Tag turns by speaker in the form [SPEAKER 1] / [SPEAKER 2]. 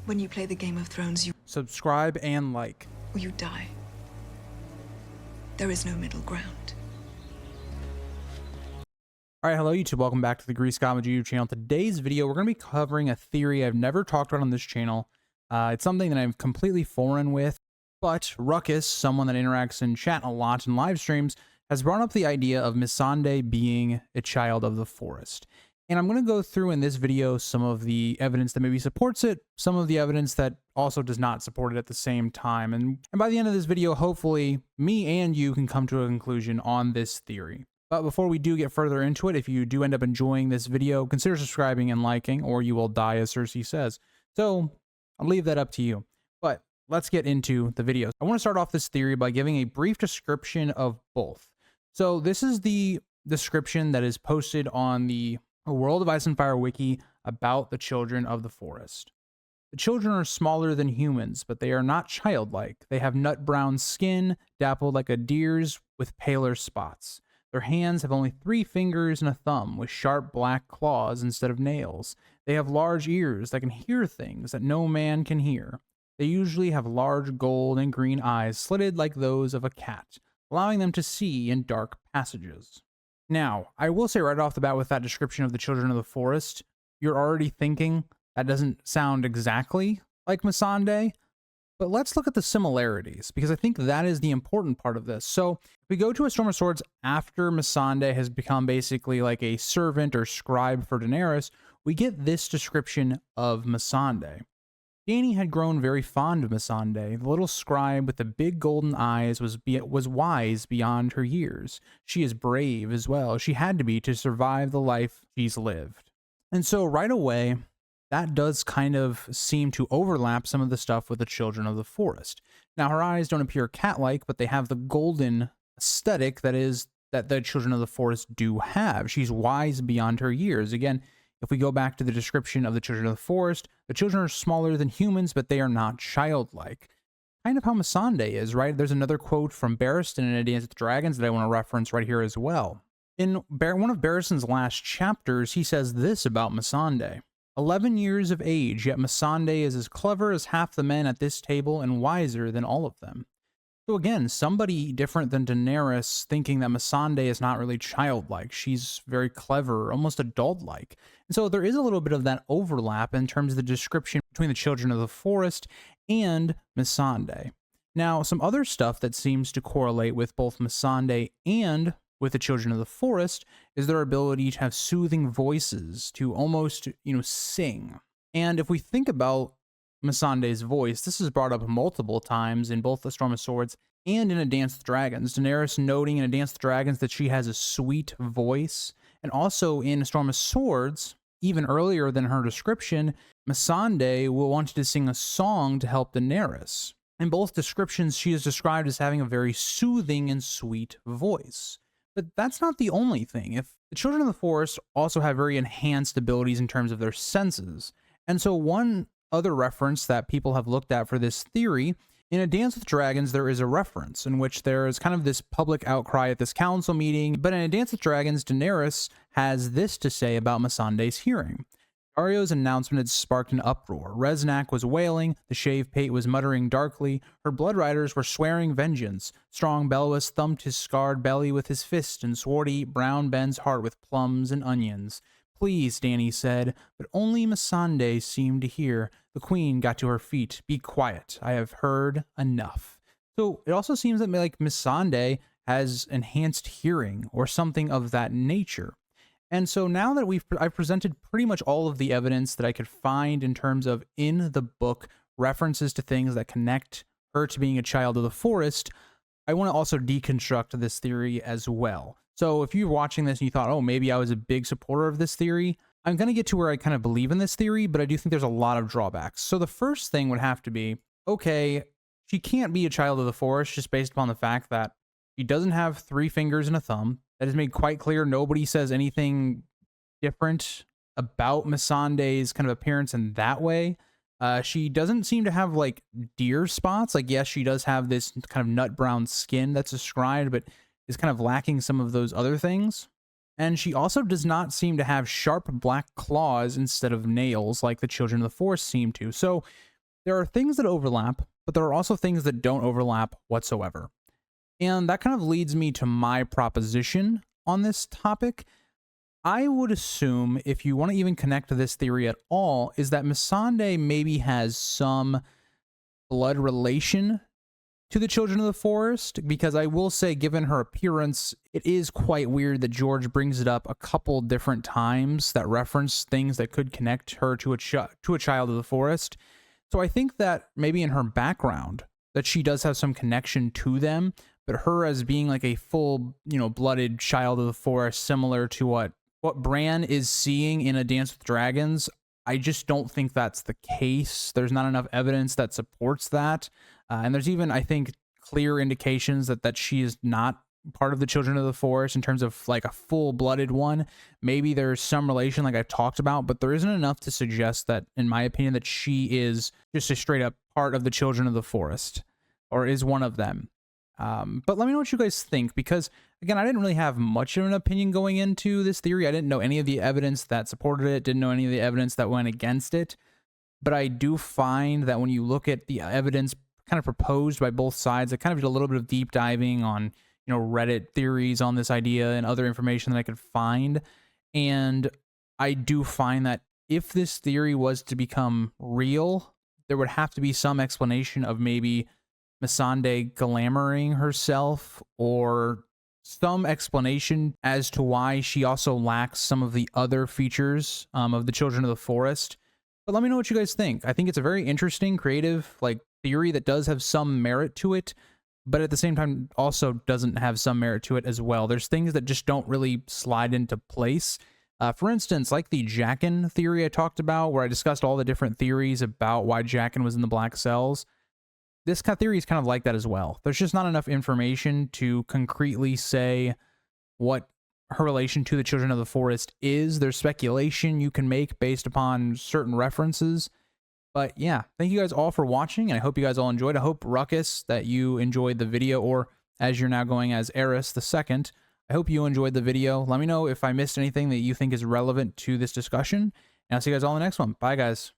[SPEAKER 1] When you play the Game of Thrones,
[SPEAKER 2] Subscribe and like.
[SPEAKER 1] you die. There is no middle ground.
[SPEAKER 2] All right, hello YouTube. Welcome back to the Geek YouTube channel. Today's video, we're going to be covering a theory I've never talked about on this channel. It's something that I'm completely foreign with, but Ruckus, someone that interacts in chat a lot and live streams, has brought up the idea of Missandei being a child of the forest. And I'm going to go through in this video some of the evidence that maybe supports it, some of the evidence that also does not support it at the same time. And by the end of this video, hopefully me and you can come to a conclusion on this theory. But before we do get further into it, if you do end up enjoying this video, consider subscribing and liking, or you will die, as Cersei says. So I'll leave that up to you. But let's get into the video. I want to start off this theory by giving a brief description of both. So this is the description that is posted on the World of Ice and Fire wiki about the children of the forest. The children are smaller than humans, but they are not childlike. They have nut brown skin, dappled like a deer's with paler spots. Their hands have only 3 fingers and a thumb, with sharp black claws instead of nails. They have large ears that can hear things that no man can hear. They usually have large gold and green eyes slitted like those of a cat, allowing them to see in dark passages. Now, I will say right off the bat with that description of the children of the forest, you're already thinking that doesn't sound exactly like Missandei, but let's look at the similarities, because I think that is the important part of this. So if we go to A Storm of Swords after Missandei has become basically like a servant or scribe for Daenerys, we get this description of Missandei. Dany had grown very fond of Missandei. The little scribe with the big golden eyes was wise beyond her years. She is brave as well. She had to be to survive the life she's lived. And so right away, that does kind of seem to overlap some of the stuff with the children of the forest. Now, her eyes don't appear cat-like, but they have the golden aesthetic that the children of the forest do have. She's wise beyond her years. Again, if we go back to the description of the children of the forest, the children are smaller than humans, but they are not childlike. Kind of how Missandei is, right? There's another quote from Barristan in A Dance with Dragons that I want to reference right here as well. In one of Barristan's last chapters, he says this about Missandei. 11 years of age, yet Missandei is as clever as half the men at this table and wiser than all of them. So again, somebody different than Daenerys thinking that Missandei is not really childlike. She's very clever, almost adult-like. And so there is a little bit of that overlap in terms of the description between the children of the forest and Missandei. Now, some other stuff that seems to correlate with both Missandei and with the children of the forest is their ability to have soothing voices, to almost, sing. And if we think about Missandei's voice, this is brought up multiple times in both A Storm of Swords and in A Dance with Dragons. Daenerys noting in A Dance with Dragons that she has a sweet voice, and also in A Storm of Swords, even earlier than her description, Missandei will want to sing a song to help Daenerys. In both descriptions, she is described as having a very soothing and sweet voice. But that's not the only thing. If the children of the forest also have very enhanced abilities in terms of their senses. And so one other reference that people have looked at for this theory, in A Dance with Dragons, there is a reference in which there is kind of this public outcry at this council meeting, but in A Dance with Dragons, Daenerys has this to say about Missandei's hearing. Dario's announcement had sparked an uproar. Reznak was wailing, the Shave Pate was muttering darkly, her blood riders were swearing vengeance. Strong Belwas thumped his scarred belly with his fist and swore to eat Brown Ben's heart with plums and onions. Please, Dany said, but only Missandei seemed to hear. The queen got to her feet. Be quiet. I have heard enough. So it also seems that like Missandei has enhanced hearing or something of that nature. And so now that I've presented pretty much all of the evidence that I could find in terms of in the book references to things that connect her to being a child of the forest, I want to also deconstruct this theory as well. So if you're watching this and you thought, oh, maybe I was a big supporter of this theory, I'm going to get to where I kind of believe in this theory, but I do think there's a lot of drawbacks. So the first thing would have to be, okay, she can't be a child of the forest just based upon the fact that she doesn't have 3 fingers and a thumb. That is made quite clear. Nobody says anything different about Missandei's kind of appearance in that way. She doesn't seem to have like deer spots. Like, yes, she does have this kind of nut brown skin that's described, but is kind of lacking some of those other things. And she also does not seem to have sharp black claws instead of nails like the children of the forest seem to. So there are things that overlap, but there are also things that don't overlap whatsoever. And that kind of leads me to my proposition on this topic. I would assume, if you want to even connect to this theory at all, is that Missandei maybe has some blood relation to the Children of the Forest, because I will say, given her appearance, it is quite weird that George brings it up a couple different times that reference things that could connect her to a child of the forest. So I think that maybe in her background that she does have some connection to them, but her as being like a full, blooded child of the forest, similar to what Bran is seeing in A Dance with Dragons, I just don't think that's the case. There's not enough evidence that supports that. And there's even, I think, clear indications that she is not part of the Children of the Forest in terms of like a full-blooded one. Maybe there's some relation like I talked about, but there isn't enough to suggest that, in my opinion, that she is just a straight-up part of the Children of the Forest or is one of them. But let me know what you guys think, because, again, I didn't really have much of an opinion going into this theory. I didn't know any of the evidence that supported it, didn't know any of the evidence that went against it. But I do find that when you look at the evidence kind of proposed by both sides, I kind of did a little bit of deep diving on, Reddit theories on this idea and other information that I could find. And I do find that if this theory was to become real, there would have to be some explanation of maybe Missandei glamoring herself, or some explanation as to why she also lacks some of the other features of the Children of the Forest. But let me know what you guys think. I think it's a very interesting, creative, theory that does have some merit to it, but at the same time also doesn't have some merit to it as well. There's things that just don't really slide into place. For instance, like the Jaqen theory I talked about, where I discussed all the different theories about why Jaqen was in the Black Cells. This kind of theory is kind of like that as well. There's just not enough information to concretely say what her relation to the Children of the Forest is. There's speculation you can make based upon certain references. But yeah, thank you guys all for watching, and I hope you guys all enjoyed. I hope, Ruckus, that you enjoyed the video, or as you're now going as Eris the Second, I hope you enjoyed the video. Let me know if I missed anything that you think is relevant to this discussion, and I'll see you guys all in the next one. Bye, guys.